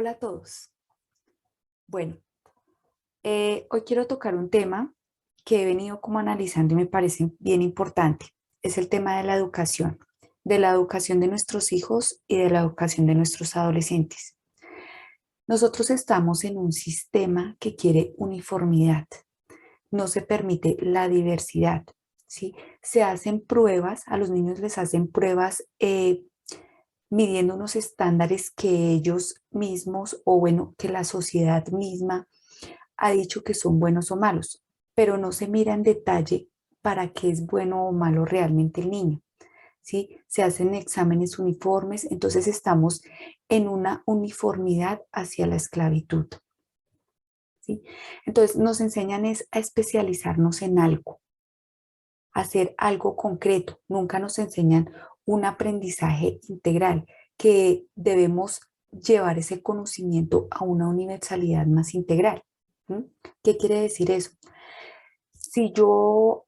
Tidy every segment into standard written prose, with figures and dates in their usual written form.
Hola a todos. Bueno, hoy quiero tocar un tema que he venido como analizando y me parece bien importante. Es el tema de la educación de nuestros hijos y de la educación de nuestros adolescentes. Nosotros estamos en un sistema que quiere uniformidad, no se permite la diversidad, ¿sí? Se hacen pruebas, a los niños les hacen pruebas midiendo unos estándares que ellos mismos o bueno, que la sociedad misma ha dicho que son buenos o malos, pero no se mira en detalle para qué es bueno o malo realmente el niño, ¿sí? Se hacen exámenes uniformes, entonces estamos en una uniformidad hacia la esclavitud, ¿sí? Entonces nos enseñan es a especializarnos en algo, a hacer algo concreto, nunca nos enseñan un aprendizaje integral que debemos llevar ese conocimiento a una universalidad más integral. ¿Mm? ¿Qué quiere decir eso? Si yo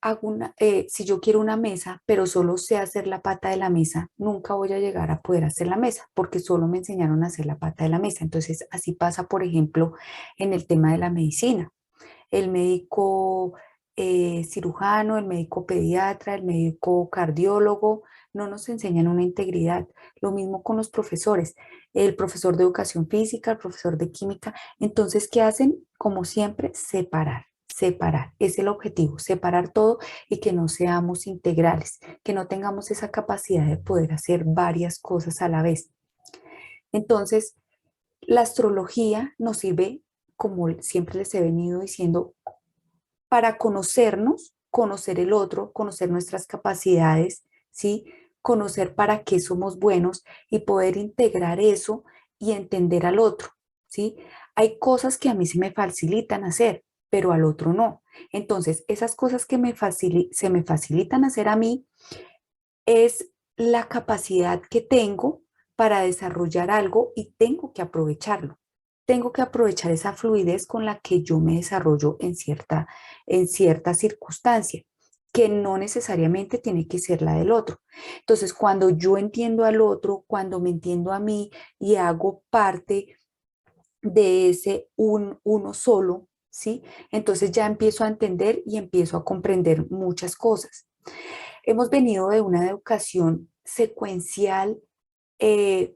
quiero una mesa, pero solo sé hacer la pata de la mesa, nunca voy a llegar a poder hacer la mesa, porque solo me enseñaron a hacer la pata de la mesa. Entonces, así pasa, por ejemplo, en el tema de la medicina. El médico cirujano, el médico pediatra, el médico cardiólogo, no nos enseñan una integridad. Lo mismo con los profesores, el profesor de educación física, el profesor de química. Entonces, ¿qué hacen? Como siempre, separar. Separar, es el objetivo, separar todo y que no seamos integrales, que no tengamos esa capacidad de poder hacer varias cosas a la vez. Entonces, la astrología nos sirve, como siempre les he venido diciendo, para conocernos, conocer el otro, conocer nuestras capacidades, ¿sí? Conocer para qué somos buenos y poder integrar eso y entender al otro, ¿sí? Hay cosas que a mí se me facilitan hacer, pero al otro no. Entonces, esas cosas que se me facilitan hacer a mí es la capacidad que tengo para desarrollar algo y tengo que aprovecharlo. Tengo que aprovechar esa fluidez con la que yo me desarrollo en cierta circunstancia, que no necesariamente tiene que ser la del otro. Entonces, cuando yo entiendo al otro, cuando me entiendo a mí y hago parte de ese uno solo, ¿sí? Entonces ya empiezo a entender y empiezo a comprender muchas cosas. Hemos venido de una educación secuencial, eh,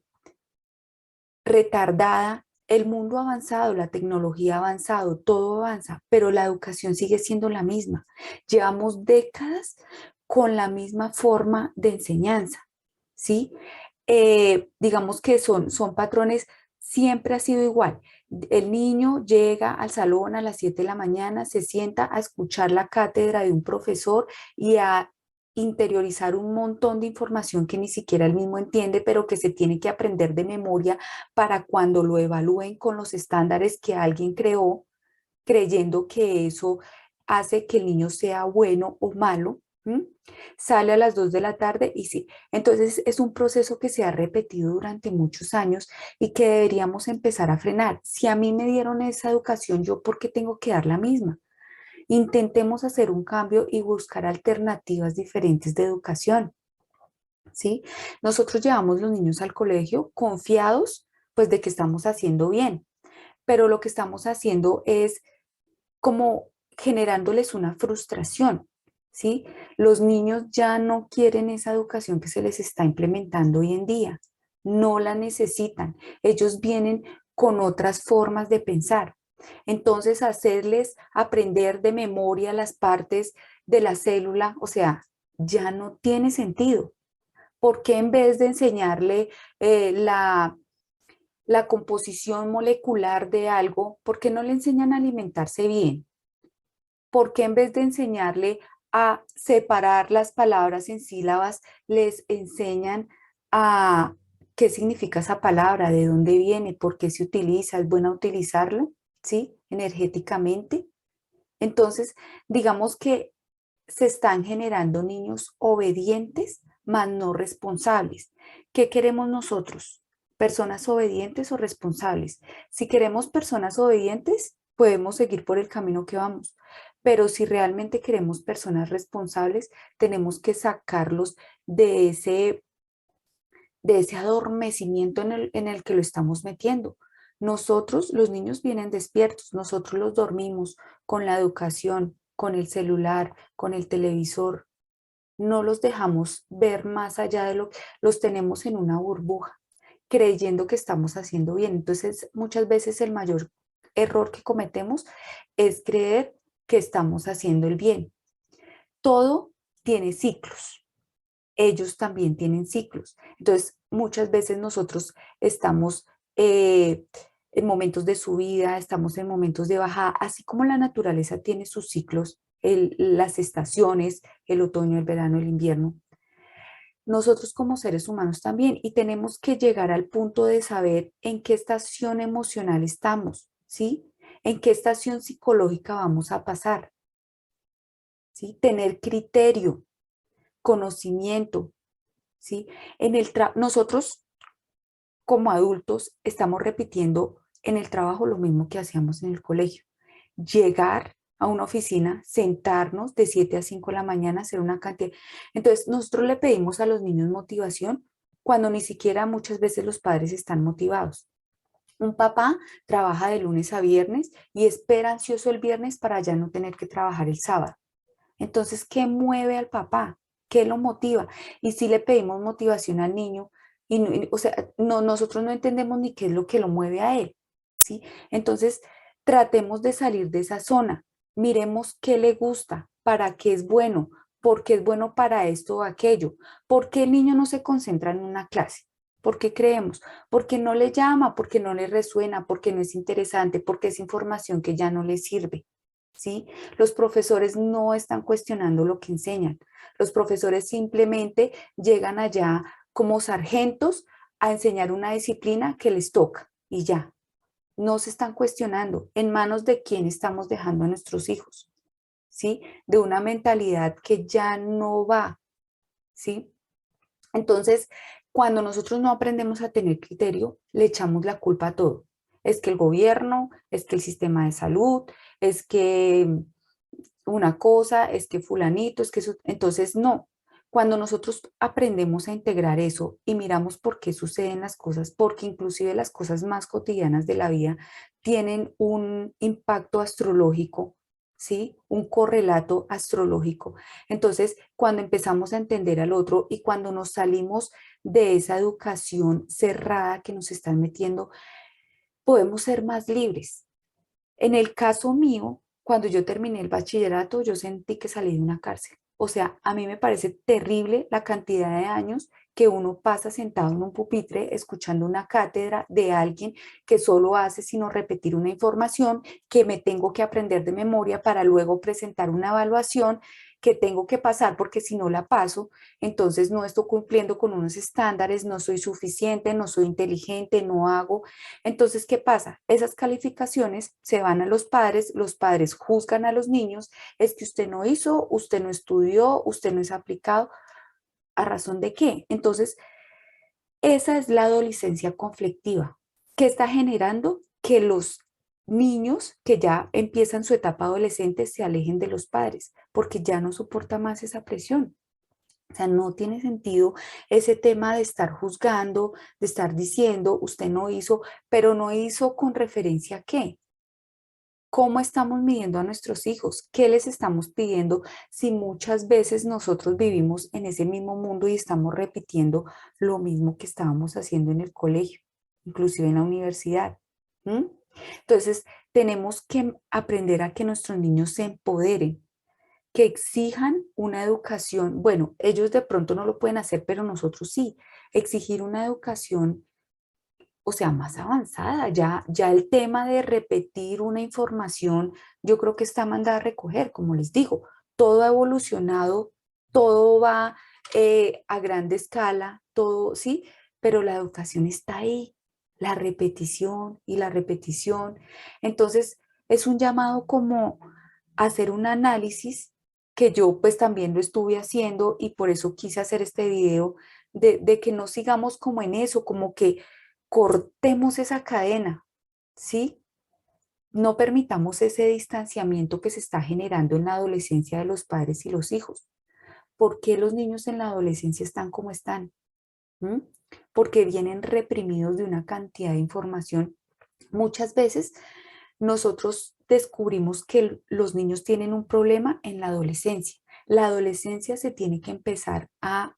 retardada. El mundo ha avanzado, la tecnología ha avanzado, todo avanza, pero la educación sigue siendo la misma. Llevamos décadas con la misma forma de enseñanza, ¿sí? Digamos que son patrones, siempre ha sido igual. El niño llega al salón a las 7 de la mañana, se sienta a escuchar la cátedra de un profesor y a interiorizar un montón de información que ni siquiera él mismo entiende, pero que se tiene que aprender de memoria para cuando lo evalúen con los estándares que alguien creó, creyendo que eso hace que el niño sea bueno o malo. ¿Mm? Sale a las 2 de la tarde y sí. Entonces es un proceso que se ha repetido durante muchos años y que deberíamos empezar a frenar. Si a mí me dieron esa educación, ¿yo por qué tengo que dar la misma? Intentemos hacer un cambio y buscar alternativas diferentes de educación, ¿sí? Nosotros llevamos los niños al colegio confiados, pues, de que estamos haciendo bien, pero lo que estamos haciendo es como generándoles una frustración, ¿sí? Los niños ya no quieren esa educación que se les está implementando hoy en día, no la necesitan, ellos vienen con otras formas de pensar. Entonces, hacerles aprender de memoria las partes de la célula, o sea, ya no tiene sentido. ¿Por qué en vez de enseñarle la composición molecular de algo, por qué no le enseñan a alimentarse bien? ¿Por qué en vez de enseñarle a separar las palabras en sílabas, les enseñan a qué significa esa palabra, de dónde viene, por qué se utiliza, es bueno utilizarlo, ¿sí? Energéticamente. Entonces, digamos que se están generando niños obedientes, mas no responsables. ¿Qué queremos nosotros? ¿Personas obedientes o responsables? Si queremos personas obedientes, podemos seguir por el camino que vamos. Pero si realmente queremos personas responsables, tenemos que sacarlos de ese adormecimiento en el que lo estamos metiendo. Nosotros, los niños vienen despiertos, nosotros los dormimos con la educación, con el celular, con el televisor. No los dejamos ver más allá de lo que los tenemos en una burbuja, creyendo que estamos haciendo bien. Entonces, muchas veces el mayor error que cometemos es creer que estamos haciendo el bien. Todo tiene ciclos. Ellos también tienen ciclos. Entonces, muchas veces nosotros estamos en momentos de subida, estamos en momentos de bajada, así como la naturaleza tiene sus ciclos, las estaciones, el otoño, el verano, el invierno. Nosotros como seres humanos también, y tenemos que llegar al punto de saber en qué estación emocional estamos, ¿sí? En qué estación psicológica vamos a pasar, ¿sí? Tener criterio, conocimiento, ¿sí? Nosotros como adultos estamos repitiendo en el trabajo lo mismo que hacíamos en el colegio. Llegar a una oficina, sentarnos de 7 a 5 de la mañana, hacer una cantidad. Entonces, nosotros le pedimos a los niños motivación cuando ni siquiera muchas veces los padres están motivados. Un papá trabaja de lunes a viernes y espera ansioso el viernes para ya no tener que trabajar el sábado. Entonces, ¿qué mueve al papá? ¿Qué lo motiva? Y si le pedimos motivación al niño, o sea, no, nosotros no entendemos ni qué es lo que lo mueve a él, ¿sí? Entonces, tratemos de salir de esa zona, miremos qué le gusta, para qué es bueno, por qué es bueno para esto o aquello, por qué el niño no se concentra en una clase. ¿Por qué creemos? Porque no le llama, porque no le resuena, porque no es interesante, porque es información que ya no le sirve, ¿sí? Los profesores no están cuestionando lo que enseñan. Los profesores simplemente llegan allá como sargentos a enseñar una disciplina que les toca y ya. No se están cuestionando en manos de quién estamos dejando a nuestros hijos, ¿sí? De una mentalidad que ya no va, ¿sí? Entonces, cuando nosotros no aprendemos a tener criterio, le echamos la culpa a todo. Es que el gobierno, es que el sistema de salud, es que una cosa, es que fulanito, es que eso. Entonces, no. Cuando nosotros aprendemos a integrar eso y miramos por qué suceden las cosas, porque inclusive las cosas más cotidianas de la vida tienen un impacto astrológico, ¿sí? Un correlato astrológico. Entonces, cuando empezamos a entender al otro y cuando nos salimos de esa educación cerrada que nos están metiendo, podemos ser más libres. En el caso mío, cuando yo terminé el bachillerato, yo sentí que salí de una cárcel. O sea, a mí me parece terrible la cantidad de años que uno pasa sentado en un pupitre escuchando una cátedra de alguien que solo hace sino repetir una información que me tengo que aprender de memoria para luego presentar una evaluación que tengo que pasar porque si no la paso, entonces no estoy cumpliendo con unos estándares, no soy suficiente, no soy inteligente, no hago. Entonces, ¿qué pasa? Esas calificaciones se van a los padres juzgan a los niños, es que usted no hizo, usted no estudió, usted no es aplicado, ¿a razón de qué? Entonces, esa es la adolescencia conflictiva que está generando que los niños que ya empiezan su etapa adolescente se alejen de los padres, porque ya no soporta más esa presión. O sea, no tiene sentido ese tema de estar juzgando, de estar diciendo, usted no hizo, pero no hizo con referencia a qué. ¿Cómo estamos midiendo a nuestros hijos? ¿Qué les estamos pidiendo si muchas veces nosotros vivimos en ese mismo mundo y estamos repitiendo lo mismo que estábamos haciendo en el colegio, inclusive en la universidad? ¿Mm? Entonces, tenemos que aprender a que nuestros niños se empoderen, que exijan una educación. Bueno, ellos de pronto no lo pueden hacer, pero nosotros sí. Exigir una educación, o sea, más avanzada. Ya el tema de repetir una información, yo creo que está mandada a recoger, como les digo, todo ha evolucionado, todo va a grande escala, todo, sí, pero la educación está ahí, la repetición y la repetición. Entonces, es un llamado como a hacer un análisis que yo pues también lo estuve haciendo y por eso quise hacer este video de que no sigamos como en eso, como que cortemos esa cadena, ¿sí? No permitamos ese distanciamiento que se está generando en la adolescencia de los padres y los hijos. ¿Por qué los niños en la adolescencia están como están? ¿Mm? Porque vienen reprimidos de una cantidad de información Muchas veces nosotros descubrimos que los niños tienen un problema en la adolescencia. La adolescencia se tiene que empezar a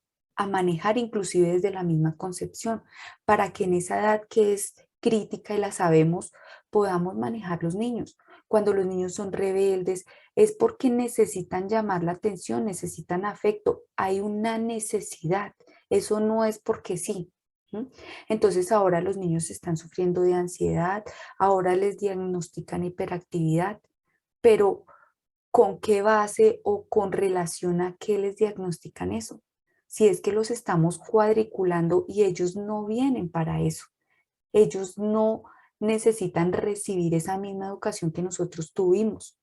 manejar inclusive desde la misma concepción, para que en esa edad que es crítica y la sabemos, podamos manejar los niños. Cuando los niños son rebeldes, es porque necesitan llamar la atención, necesitan afecto, hay una necesidad. Eso no es porque sí. ¿M? Entonces ahora los niños están sufriendo de ansiedad, ahora les diagnostican hiperactividad, pero ¿con qué base o con relación a qué les diagnostican eso? Si es que los estamos cuadriculando y ellos no vienen para eso. Ellos no necesitan recibir esa misma educación que nosotros tuvimos.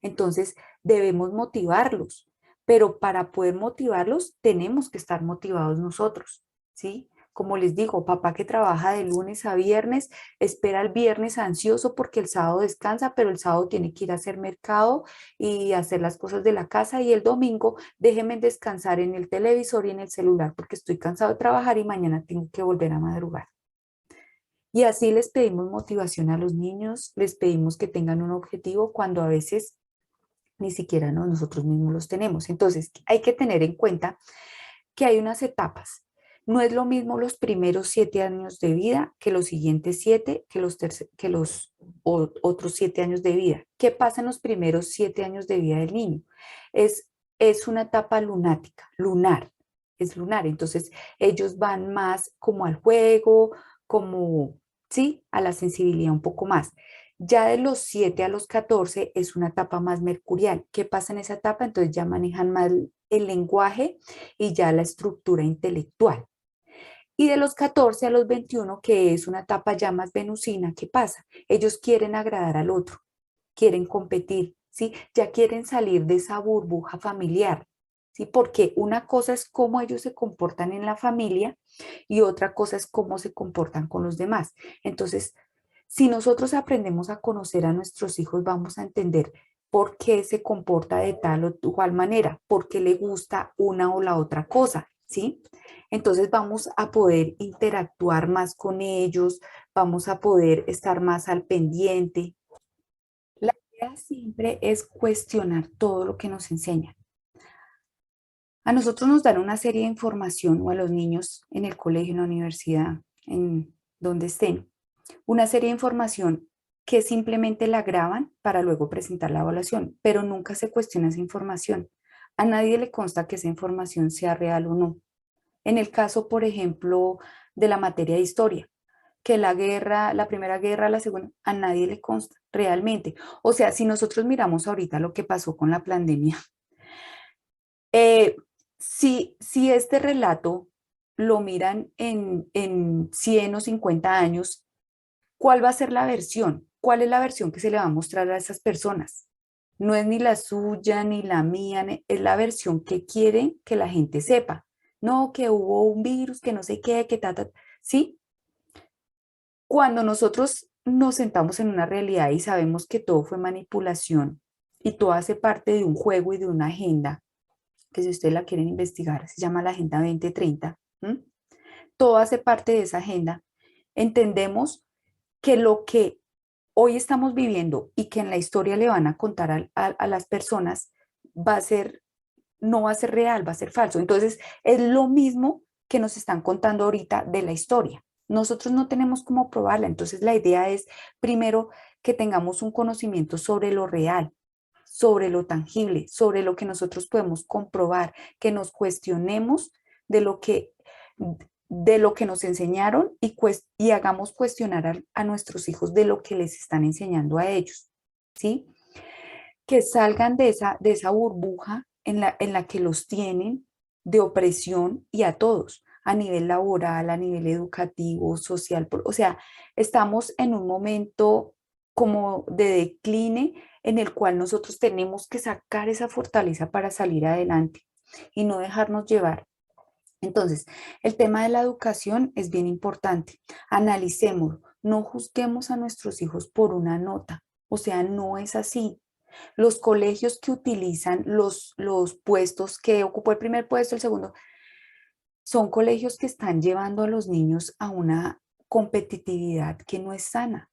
Entonces, debemos motivarlos, pero para poder motivarlos tenemos que estar motivados nosotros, ¿sí? Como les digo, papá que trabaja de lunes a viernes, espera el viernes ansioso porque el sábado descansa, pero el sábado tiene que ir a hacer mercado y hacer las cosas de la casa, y el domingo déjenme descansar en el televisor y en el celular porque estoy cansado de trabajar y mañana tengo que volver a madrugar. Y así les pedimos motivación a los niños, les pedimos que tengan un objetivo cuando a veces ni siquiera nosotros mismos los tenemos. Entonces, hay que tener en cuenta que hay unas etapas. No es lo mismo los primeros 7 años de vida que los siguientes 7, que los otros 7 años de vida. ¿Qué pasa en los primeros 7 años de vida del niño? Es, es una etapa lunática, lunar, es lunar. Entonces, ellos van más como al juego, como, sí, a la sensibilidad un poco más. Ya de los 7 a los 14 es una etapa más mercurial. ¿Qué pasa en esa etapa? Entonces ya manejan más el lenguaje y ya la estructura intelectual. Y de los 14 a los 21, que es una etapa ya más venusina, ¿qué pasa? Ellos quieren agradar al otro, quieren competir, ¿sí? Ya quieren salir de esa burbuja familiar, ¿sí? Porque una cosa es cómo ellos se comportan en la familia y otra cosa es cómo se comportan con los demás. Entonces, si nosotros aprendemos a conocer a nuestros hijos, vamos a entender por qué se comporta de tal o cual manera, por qué le gusta una o la otra cosa, ¿sí? Entonces vamos a poder interactuar más con ellos, vamos a poder estar más al pendiente. La idea siempre es cuestionar todo lo que nos enseñan. A nosotros nos dan una serie de información, o a los niños en el colegio, en la universidad, en donde estén, una serie de información que simplemente la graban para luego presentar la evaluación, pero nunca se cuestiona esa información. A nadie le consta que esa información sea real o no. En el caso, por ejemplo, de la materia de historia, que la guerra, la primera guerra, la segunda, a nadie le consta realmente. O sea, si nosotros miramos ahorita lo que pasó con la pandemia, eh, si este relato lo miran en 100 o 50 años, ¿cuál va a ser la versión? ¿Cuál es la versión que se le va a mostrar a esas personas? No es ni la suya ni la mía, es la versión que quieren que la gente sepa. No, que hubo un virus, que no sé qué, que ta, ta. ¿Sí? Cuando nosotros nos sentamos en una realidad y sabemos que todo fue manipulación y todo hace parte de un juego y de una agenda, que si ustedes la quieren investigar, se llama la Agenda 2030, ¿m? Todo hace parte de esa agenda. Entendemos que lo que hoy estamos viviendo y que en la historia le van a contar a las personas va a ser, no va a ser real, va a ser falso. Entonces, es lo mismo que nos están contando ahorita de la historia. Nosotros no tenemos cómo probarla. Entonces, la idea es primero que tengamos un conocimiento sobre lo real, sobre lo tangible, sobre lo que nosotros podemos comprobar, que nos cuestionemos de lo que, de lo que nos enseñaron y hagamos cuestionar a nuestros hijos de lo que les están enseñando a ellos, ¿sí? Que salgan de esa burbuja en la que los tienen de opresión y a todos, a nivel laboral, a nivel educativo, social. O sea, estamos en un momento como de decline en el cual nosotros tenemos que sacar esa fortaleza para salir adelante y no dejarnos llevar. Entonces, el tema de la educación es bien importante. Analicémoslo, no juzguemos a nuestros hijos por una nota. O sea, no es así. Los colegios que utilizan los puestos, que ocupó el primer puesto, el segundo, son colegios que están llevando a los niños a una competitividad que no es sana.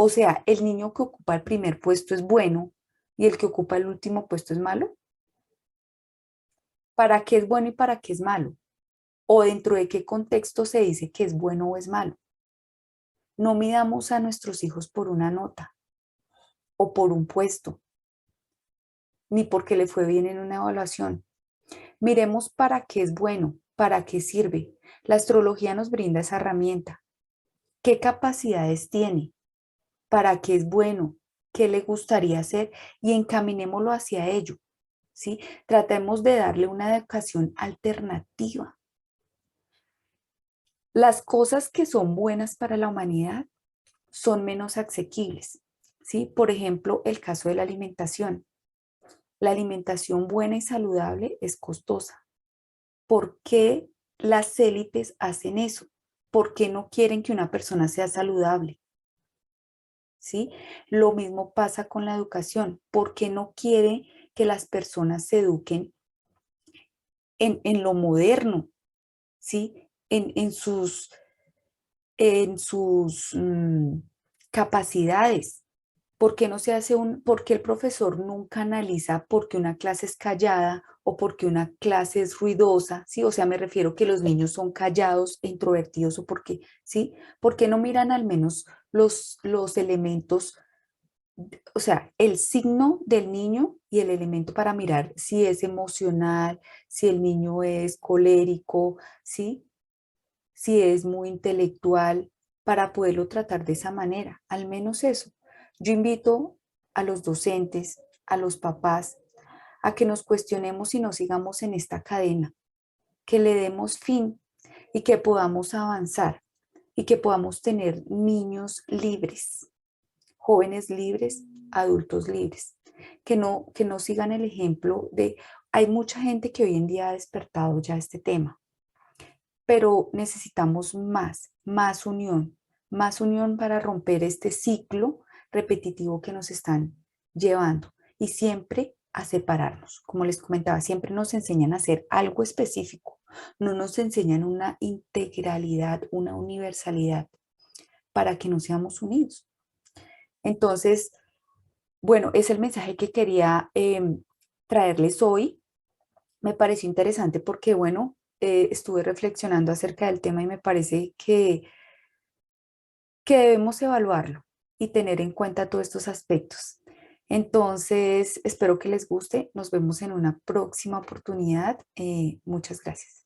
O sea, el niño que ocupa el primer puesto es bueno y el que ocupa el último puesto es malo. ¿Para qué es bueno y para qué es malo? ¿O dentro de qué contexto se dice que es bueno o es malo? No midamos a nuestros hijos por una nota o por un puesto, ni porque le fue bien en una evaluación. Miremos para qué es bueno, para qué sirve. La astrología nos brinda esa herramienta. ¿Qué capacidades tiene? ¿Para qué es bueno? ¿Qué le gustaría hacer? Y encaminémoslo hacia ello, ¿sí? Tratemos de darle una educación alternativa. Las cosas que son buenas para la humanidad son menos asequibles, ¿sí? Por ejemplo, el caso de la alimentación. La alimentación buena y saludable es costosa. ¿Por qué las élites hacen eso? ¿Por qué no quieren que una persona sea saludable? ¿Sí? Lo mismo pasa con la educación. ¿Por qué no quiere que las personas se eduquen en lo moderno? ¿Sí? En sus capacidades. ¿Por qué no se hace por qué el profesor nunca analiza por qué una clase es callada o por qué una clase es ruidosa? ¿Sí? O sea, me refiero que los niños son callados e introvertidos o por qué, ¿sí? ¿Por qué no miran al menos los elementos, o sea, el signo del niño y el elemento para mirar si es emocional, si el niño es colérico, ¿sí? Si es muy intelectual, para poderlo tratar de esa manera, al menos eso. Yo invito a los docentes, a los papás, a que nos cuestionemos y no sigamos en esta cadena, que le demos fin y que podamos avanzar y que podamos tener niños libres, jóvenes libres, adultos libres, que no sigan el ejemplo de, hay mucha gente que hoy en día ha despertado ya este tema, pero necesitamos más unión para romper este ciclo repetitivo que nos están llevando y siempre a separarnos. Como les comentaba, siempre nos enseñan a hacer algo específico, no nos enseñan una integralidad, una universalidad para que no seamos unidos. Entonces, bueno, es el mensaje que quería traerles hoy. Me pareció interesante porque, bueno, estuve reflexionando acerca del tema y me parece que debemos evaluarlo y tener en cuenta todos estos aspectos. Entonces, espero que les guste. Nos vemos en una próxima oportunidad. Muchas gracias.